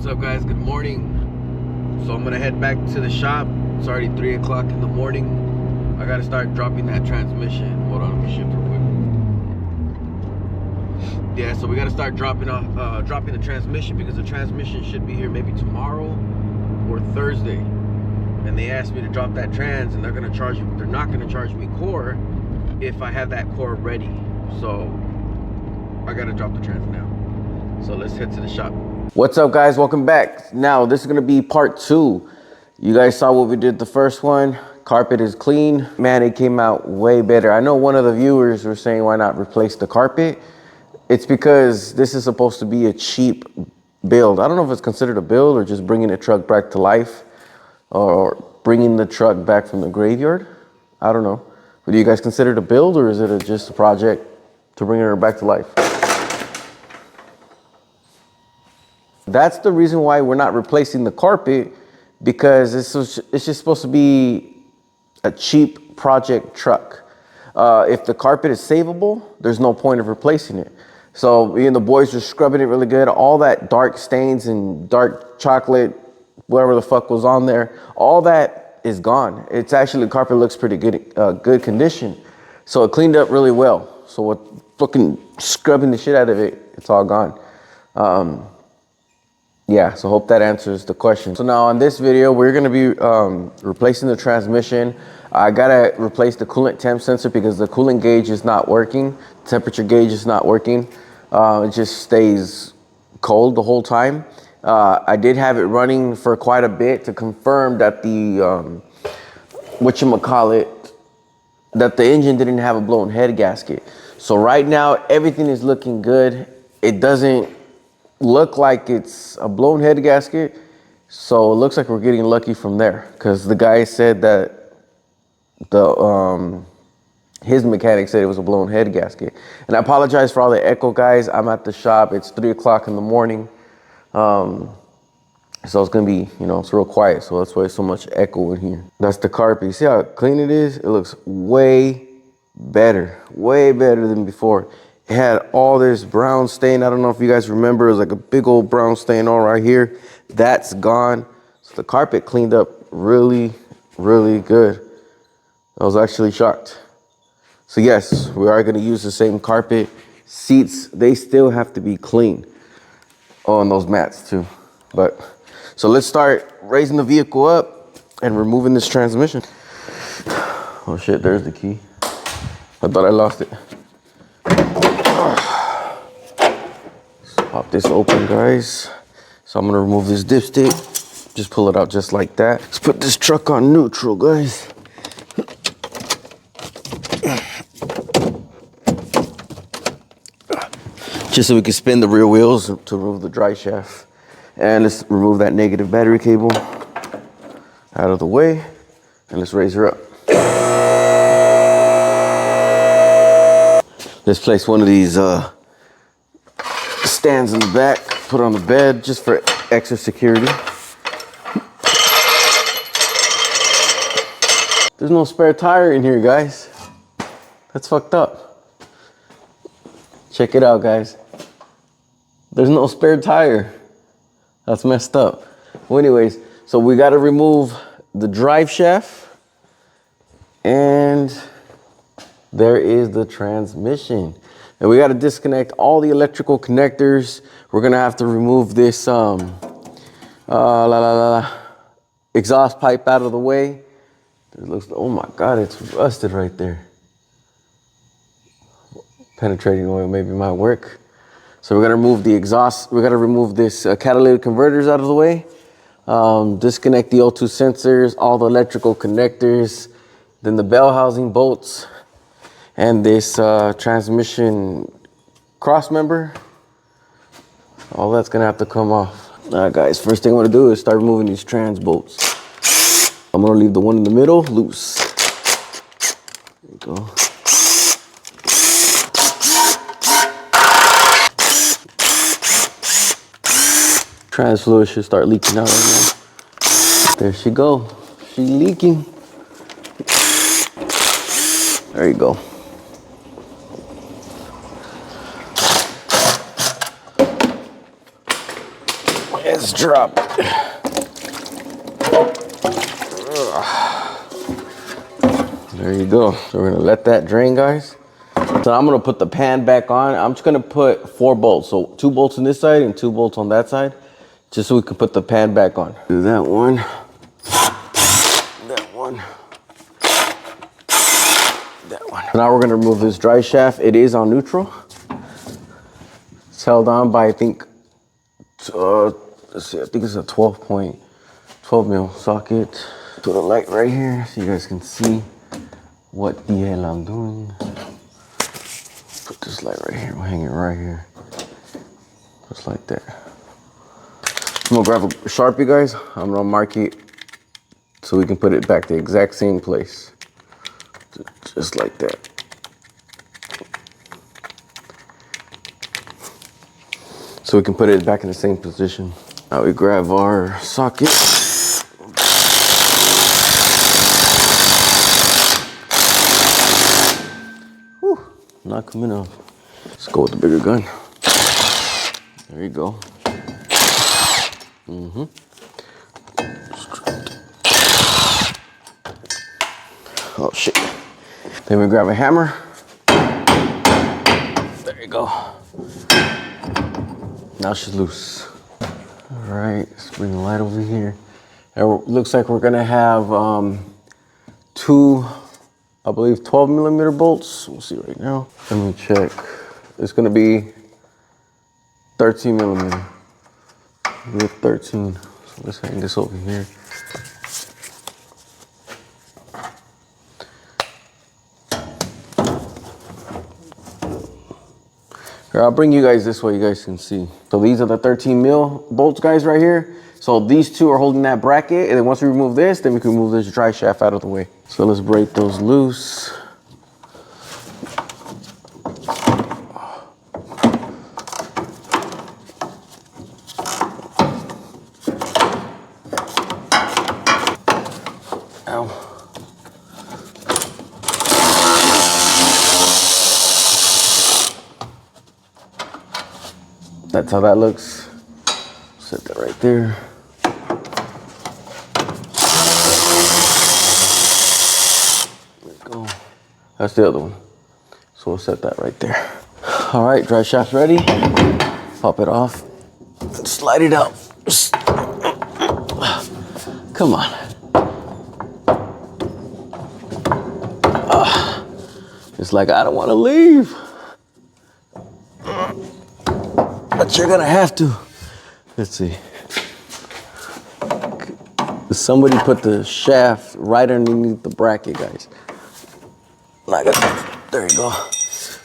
What's up, guys? Good morning. So I'm gonna head back to the shop. It's already 3 o'clock in the morning. I gotta start dropping that transmission. Hold on, let me shift real quick. Yeah, so we gotta start dropping the transmission, because the transmission should be here maybe tomorrow or Thursday. And they asked me to drop that trans, and they're not gonna charge me core if I have that core ready. So I gotta drop the trans now. So let's head to the shop. What's up, guys? Welcome back. Now this is gonna be part 2. You guys saw what we did the first one. Carpet is clean. Man, it came out way better. I know one of the viewers were saying, why not replace the carpet? It's because this is supposed to be a cheap build. I don't know if it's considered a build or just bringing the truck back to life, or bringing the truck back from the graveyard. I don't know. But do you guys consider it a build, or is it just a project to bring her back to life? That's the reason why we're not replacing the carpet, because it's just supposed to be a cheap project truck. If the carpet is savable, there's no point of replacing it. So me and the boys are scrubbing it really good. All that dark stains and dark chocolate, whatever the fuck was on there, all that is gone. It's actually, the carpet looks pretty good condition. So it cleaned up really well. So with fucking scrubbing the shit out of it, it's all gone. Yeah, so hope that answers the question. So now on this video, we're gonna be replacing the transmission. I gotta replace the coolant temp sensor because the coolant gauge is not working. Temperature gauge is not working. It just stays cold the whole time. I did have it running for quite a bit to confirm that the, that the engine didn't have a blown head gasket. So right now, everything is looking good. It doesn't look like it's a blown head gasket, so it looks like we're getting lucky from there, because the guy said that his mechanic said it was a blown head gasket. And I apologize for all the echo, guys. I'm at the shop. It's 3 o'clock in the morning, so it's gonna be, it's real quiet, so that's why there's so much echo in here. That's the carpet. You see how clean it is? It looks way better than before. It had all this brown stain. I don't know if you guys remember, it was like a big old brown stain all right here. That's gone. So the carpet cleaned up really, really good. I was actually shocked. So yes, we are gonna use the same carpet. Seats, they still have to be clean. Oh, and those mats too. So let's start raising the vehicle up and removing this transmission. Oh shit, there's the key. I thought I lost it. Pop this open, guys. So I'm gonna remove this dipstick. Just pull it out just like that. Let's put this truck on neutral, guys. Just so we can spin the rear wheels to remove the drive shaft. And let's remove that negative battery cable out of the way. And let's raise her up. Let's place one of these stands in the back, put on the bed just for extra security. There's no spare tire in here, guys. That's fucked up. Check it out, guys. There's no spare tire. That's messed up. Well, anyways, so we got to remove the drive shaft, and there is the transmission. And we got to disconnect all the electrical connectors. We're gonna have to remove this exhaust pipe out of the way. It looks, oh my God, it's rusted right there. Penetrating oil maybe might work. So we're gonna remove the exhaust. We gotta remove this catalytic converters out of the way. Disconnect the O2 sensors, all the electrical connectors, then the bell housing bolts, and this transmission cross member. All that's gonna have to come off. All right, guys, first thing I wanna do is start removing these trans bolts. I'm gonna leave the one in the middle loose. There you go. Trans fluid should start leaking out right now. There she go. She leaking. There you go. Let's drop it. There you go. So we're gonna let that drain, guys. So I'm gonna put the pan back on. I'm just gonna put 4 bolts. So 2 bolts on this side and 2 bolts on that side, just so we can put the pan back on. Do that one. That one. That one. Now we're gonna remove this dry shaft. It is on neutral. It's held on by, I think, let's see, I think it's a 12 mil socket. Put a light right here so you guys can see what the hell I'm doing. Put this light right here, we'll hang it right here. Just like that. I'm gonna grab a Sharpie, guys. I'm gonna mark it so we can put it back the exact same place. Just like that. So we can put it back in the same position. Now we grab our socket. Whew, not coming off. Let's go with the bigger gun. There you go. Oh shit. Then we grab a hammer. There you go. Now she's loose. All right, let's bring the light over here. It looks like we're gonna have 2, I believe, 12 millimeter bolts. We'll see right now. Let me check. It's gonna be 13 millimeter. We have 13. So let's hang this over here. Here, I'll bring you guys this way, you guys can see. So these are the 13 mil bolts, guys, right here. So these 2 are holding that bracket, and then once we remove this, then we can move this dry shaft out of the way. So let's break those loose. Ow. That's how that looks. Set that right there. There we go. That's the other one. So we'll set that right there. All right, dry shaft's ready. Pop it off. Slide it out. Come on. It's like, I don't want to leave. But you're gonna have to. Let's see. Somebody put the shaft right underneath the bracket, guys. There you go.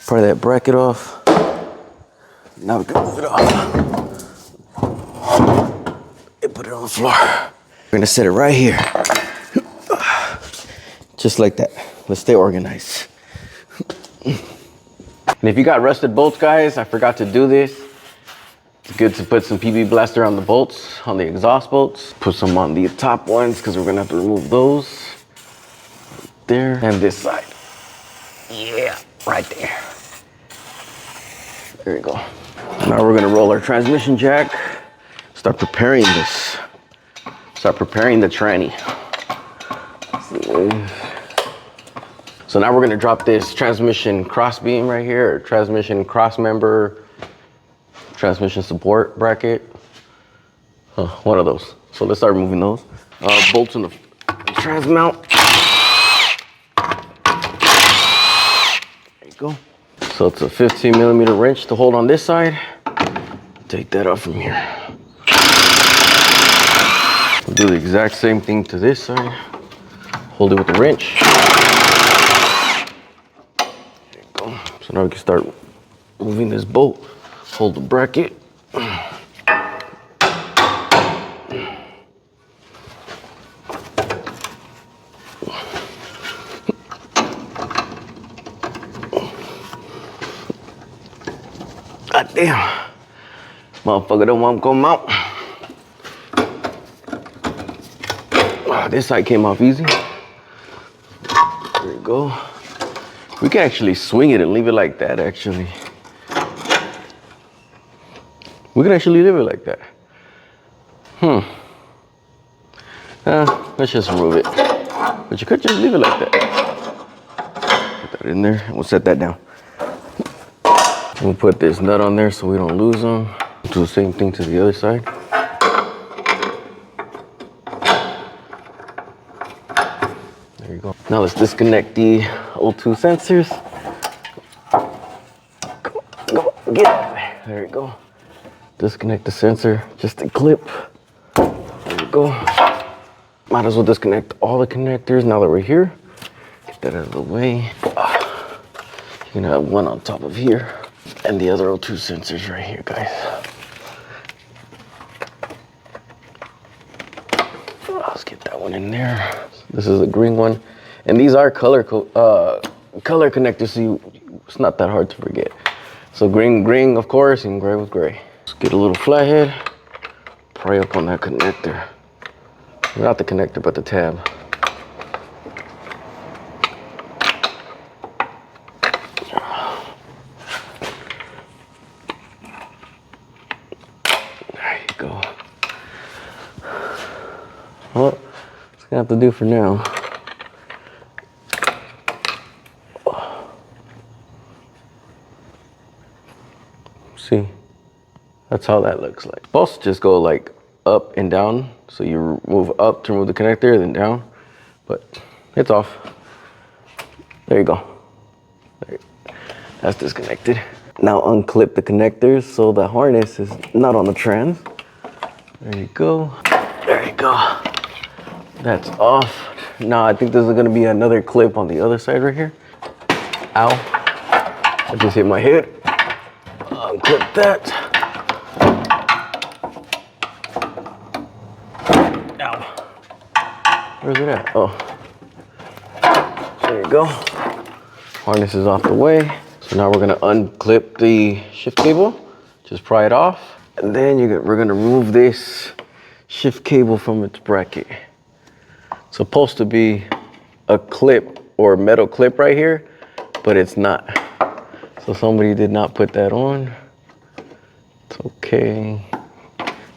Part of that bracket off. Now we can move it off. And put it on the floor. We're gonna set it right here. Just like that. Let's stay organized. And if you got rusted bolts, guys, I forgot to do this. It's good to put some PB Blaster on the bolts, on the exhaust bolts. Put some on the top ones because we're gonna have to remove those. There, and this side. Yeah, right there. There you go. Now we're gonna roll our transmission jack. Start preparing this. Start preparing the tranny. So now we're gonna drop this transmission cross beam right here, or transmission cross member, transmission support bracket. One of those. So let's start moving those. Bolts in the trans mount. There you go. So it's a 15 millimeter wrench to hold on this side. Take that off from here. We'll do the exact same thing to this side. Hold it with the wrench. There you go. So now we can start moving this bolt. Hold the bracket. God damn. Motherfucker don't want to come out. Oh, this side came off easy. There you go. We can actually swing it and leave it like that, actually. We can actually leave it like that. Let's just remove it. But you could just leave it like that. Put that in there, and we'll set that down. We'll put this nut on there so we don't lose them. Do the same thing to the other side. There you go. Now let's disconnect the O2 sensors. Go, get it. There you go. Disconnect the sensor, just a clip. There you go. Might as well disconnect all the connectors now that we're here. Get that out of the way. You're gonna have one on top of here and the other O2 sensors right here, guys. Let's get that one in there. This is a green one. And these are color connectors, so it's not that hard to forget. So green, of course, and gray with gray. Let's get a little flathead, pry up on that connector. Not the connector, but the tab. There you go. Well, that's gonna have to do for now. See, that's how that looks like. Supposed to just go like up and down. So you move up to remove the connector, then down, but it's off. There you go. That's disconnected. Now unclip the connectors so the harness is not on the trans. There you go. There you go. That's off. Now I think there's gonna be another clip on the other side right here. Ow. I just hit my head. Unclip that. Where's it at? Oh, there you go. Harness is off the way. So now we're gonna unclip the shift cable. Just pry it off. And then we're gonna remove this shift cable from its bracket. It's supposed to be a clip or metal clip right here, but it's not. So somebody did not put that on. It's okay.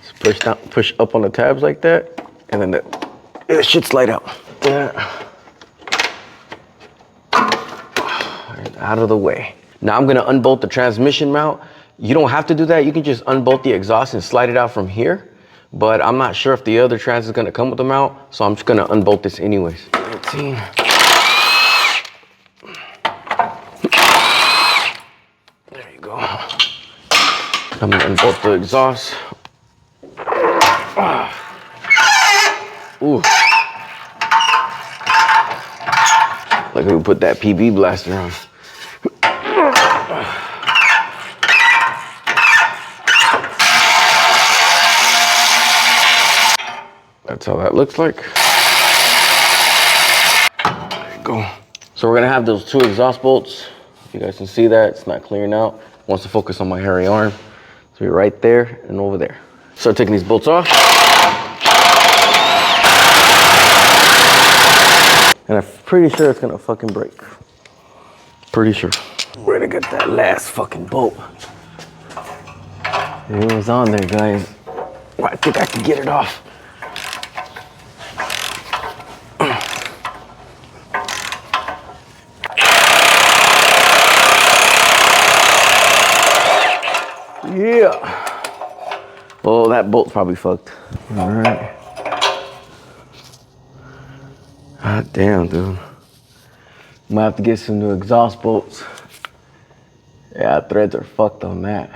Just push up on the tabs like that, and then it should slide out. Out of the way. Now I'm gonna unbolt the transmission mount. You don't have to do that. You can just unbolt the exhaust and slide it out from here. But I'm not sure if the other trans is gonna come with the mount, so I'm just gonna unbolt this anyways. 13. There you go. I'm gonna unbolt the exhaust. Ooh. Like we put that PB blaster on. That's how that looks like. There you go. So we're gonna have those two exhaust bolts. If you guys can see that, it's not clearing out. Wants to focus on my hairy arm. So you're right there and over there. Start taking these bolts off. And I'm pretty sure it's gonna fucking break. Pretty sure. Where to get that last fucking bolt? It was on there, guys. I think I can get it off. Yeah. Oh, that bolt's probably fucked. All right. God damn, dude. Might have to get some new exhaust bolts. Yeah, threads are fucked on that.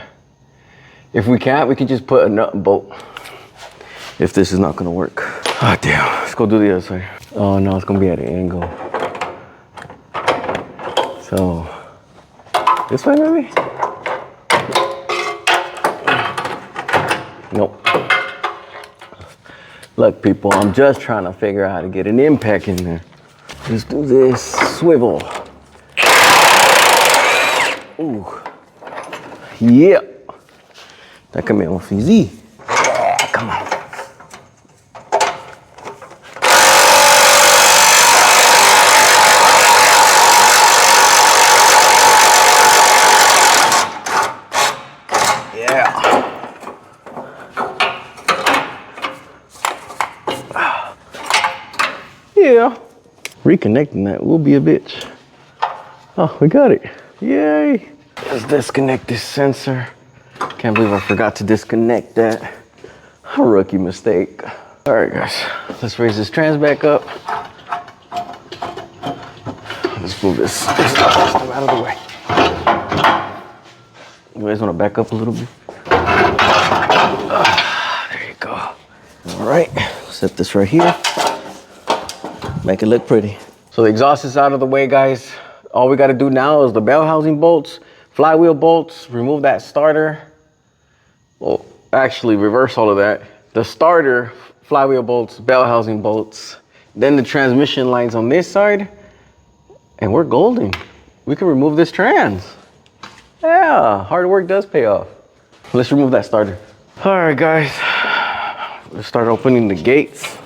If we can't, we can just put a nut and bolt. If this is not gonna work. Ah, damn. Let's go do the other side. Oh no, it's gonna be at an angle. So, this way maybe? Nope. Look, people, I'm just trying to figure out how to get an impact in there. Let's do this. Swivel. Ooh. Yeah. That can be off easy. Yeah, come on. Yeah. Reconnecting that will be a bitch. Oh, we got it. Yay. Let's disconnect this sensor. Can't believe I forgot to disconnect that. A rookie mistake. All right, guys, let's raise this trans back up. Let's move this stuff out of the way. You guys want to back up a little bit? There you go. All right, set this right here. Make it look pretty. So the exhaust is out of the way, guys. All we got to do now is the bell housing bolts, flywheel bolts, remove that starter. Well, actually reverse all of that. The starter, flywheel bolts, bell housing bolts, then the transmission lines on this side, and we're golden. We can remove this trans. Yeah, hard work does pay off. Let's remove that starter. All right, guys, let's start opening the gates.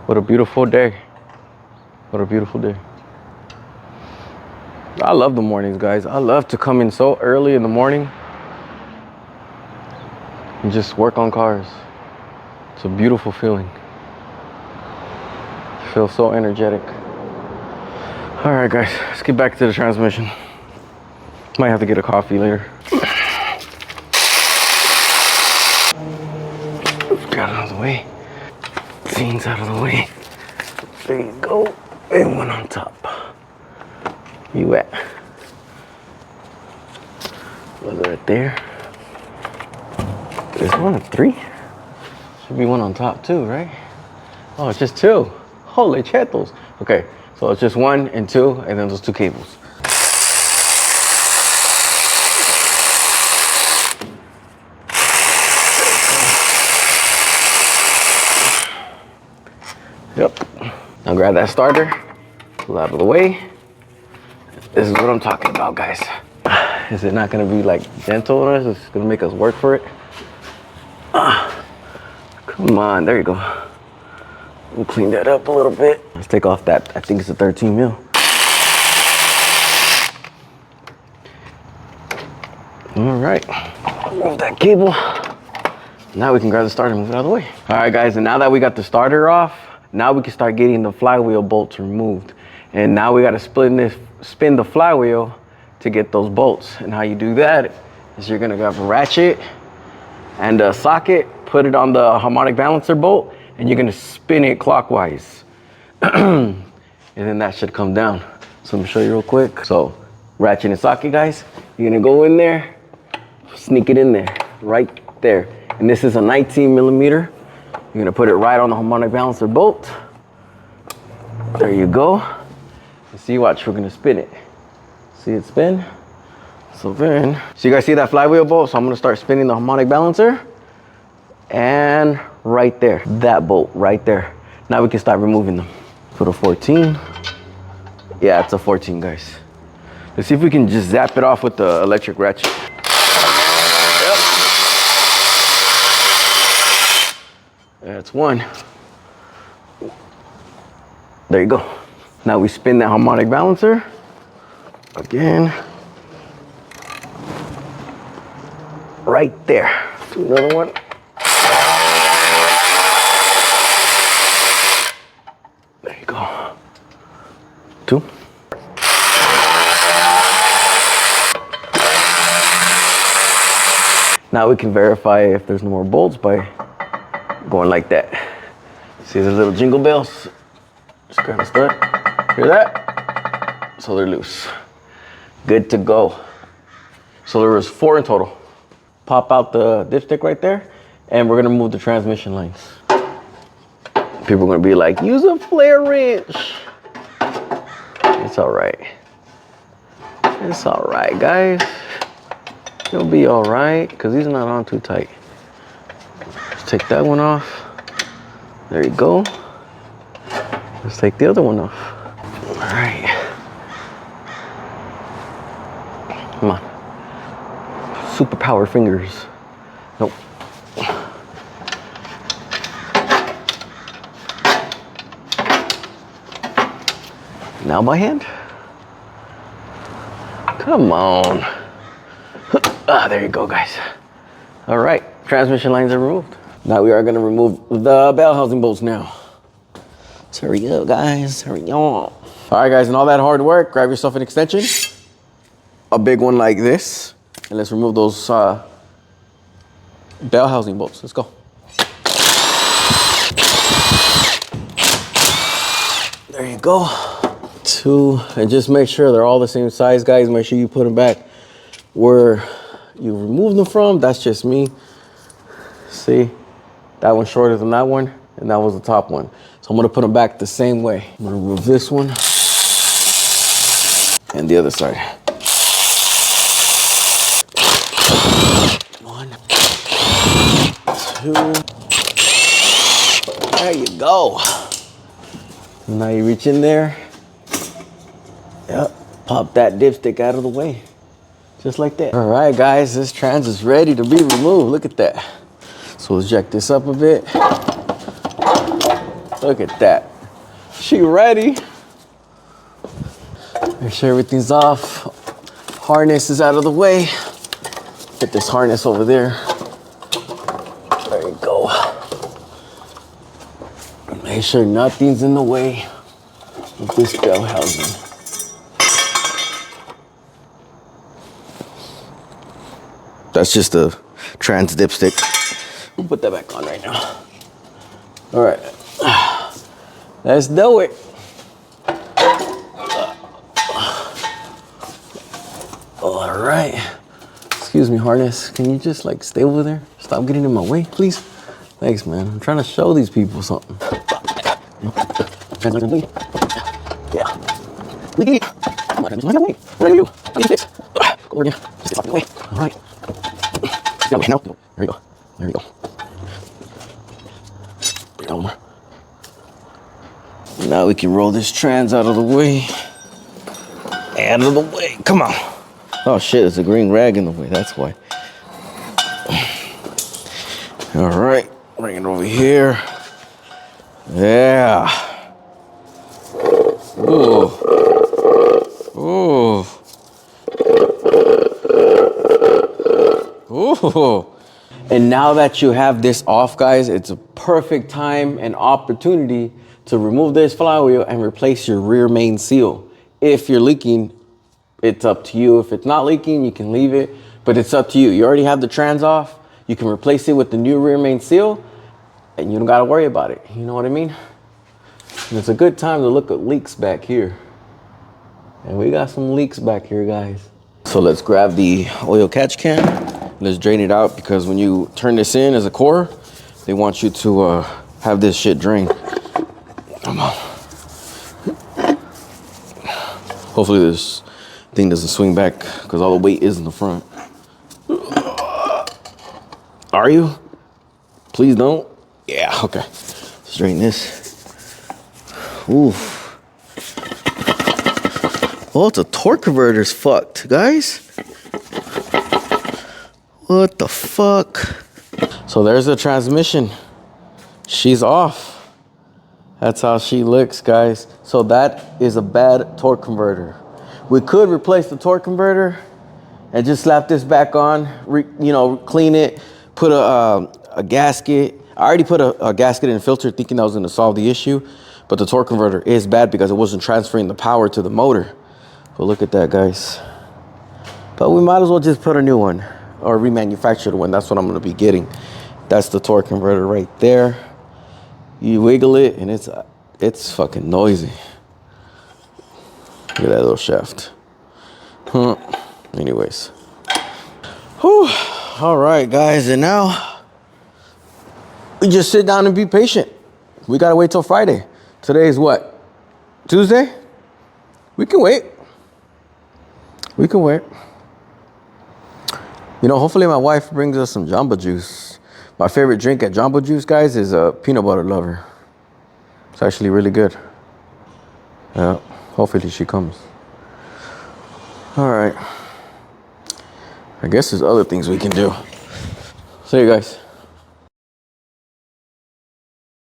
What a beautiful day. What a beautiful day. I love the mornings, guys. I love to come in so early in the morning and just work on cars. It's a beautiful feeling. I feel so energetic. All right, guys, let's get back to the transmission. Might have to get a coffee later. Got it out of the way. Scenes out of the way. There you go. And one on top. You at? Was it right there? There's one of three. Should be one on top too, right? Oh, it's just two. Holy chetos. Okay, so it's just one and two, and then those two cables. Yep. Now grab that starter, pull out of the way. This is what I'm talking about, guys. Is it not gonna be like gentle on us? It's gonna make us work for it. Come on, there you go. We'll clean that up a little bit. Let's take off that, I think it's a 13 mil. All right, move that cable. Now we can grab the starter and move it out of the way. All right, guys, and now that we got the starter off, now we can start getting the flywheel bolts removed. And now we gotta spin the flywheel to get those bolts. And how you do that is you're gonna grab a ratchet and a socket, put it on the harmonic balancer bolt, and you're gonna spin it clockwise. And then that should come down. So let me show you real quick. So ratchet and socket, guys, you're gonna go in there, sneak it in there, right there. And this is a 19 millimeter. You're gonna put it right on the harmonic balancer bolt. There you go. And see, watch, we're gonna spin it. See it spin? So you guys see that flywheel bolt? So I'm gonna start spinning the harmonic balancer. And right there, that bolt right there. Now we can start removing them. Put a 14. Yeah, it's a 14, guys. Let's see if we can just zap it off with the electric ratchet. That's one. There you go. Now we spin that harmonic balancer. Again. Right there. Do another one. There you go. Two. Now we can verify if there's no more bolts by going like that. See the little jingle bells? Just grab a stud. Hear that? So they're loose. Good to go. So there was 4 in total. Pop out the dipstick right there, and we're gonna move the transmission lines. People are gonna be like, use a flare wrench. It's all right. It's all right, guys. It'll be all right, because these are not on too tight. Take that one off. There you go. Let's take the other one off. All right. Come on. Superpower fingers. Nope. Now by hand. Come on. Ah, there you go, guys. All right, transmission lines are removed. Now we are gonna remove the bell housing bolts now. Let's hurry up, guys, hurry on. All right, guys, and all that hard work, grab yourself an extension, a big one like this, and let's remove those bell housing bolts. Let's go. There you go. 2, and just make sure they're all the same size, guys. Make sure you put them back where you removed them from. That's just me. See, that one's shorter than that one, and that was the top one. So I'm gonna put them back the same way. I'm gonna remove this one and the other side. 1, 2. There you go. Now you reach in there. Yep, pop that dipstick out of the way. Just like that. All right, guys, this trans is ready to be removed. Look at that. So let's jack this up a bit. Look at that. She ready. Make sure everything's off. Harness is out of the way. Get this harness over there. There you go. Make sure nothing's in the way of this bell housing. That's just a trans dipstick. We'll put that back on right now. All right, let's do it. All right. Excuse me, harness. Can you just like stay over there? Stop getting in my way, please. Thanks, man. I'm trying to show these people something. Yeah. Come on, what are you? Go over here. Just get off the way. All right. No, there you go. There you go. One more. Now we can roll this trans out of the way. Out of the way. Come on. Oh shit, there's a green rag in the way. That's why. All right. Bring it over here. Yeah. Ooh. Ooh. Ooh. And now that you have this off, guys, it's a perfect time and opportunity to remove this flywheel and replace your rear main seal. If you're leaking, it's up to you. If it's not leaking, you can leave it, but it's up to you. You already have the trans off. You can replace it with the new rear main seal and you don't gotta worry about it. You know what I mean? And it's a good time to look at leaks back here. And we got some leaks back here, guys. So let's grab the oil catch can. Let's drain it out, because when you turn this in as a core, they want you to have this shit drained. Come on. Hopefully this thing doesn't swing back, because all the weight is in the front. Are you? Please don't. Yeah, okay. Let's drain this. Oof. Oh, it's a torque converter's fucked, guys. What the fuck? So there's the transmission. She's off. That's how she looks, guys. So that is a bad torque converter. We could replace the torque converter and just slap this back on, clean it, put a gasket. I already put a gasket and filter thinking that was gonna solve the issue, but the torque converter is bad because it wasn't transferring the power to the motor. But look at that, guys. But we might as well just put a new one or remanufactured one. That's what I'm gonna be getting. That's the torque converter right there. You wiggle it and it's fucking noisy. Look at that little shaft. Anyways. Whew. All right, guys, and now we just sit down and be patient. We gotta wait till Friday. Today is what? Tuesday? We can wait. We can wait. Hopefully my wife brings us some Jamba Juice. My favorite drink at Jamba Juice, guys, is a peanut butter lover. It's actually really good. Yeah, hopefully she comes. All right. I guess there's other things we can do. See you guys.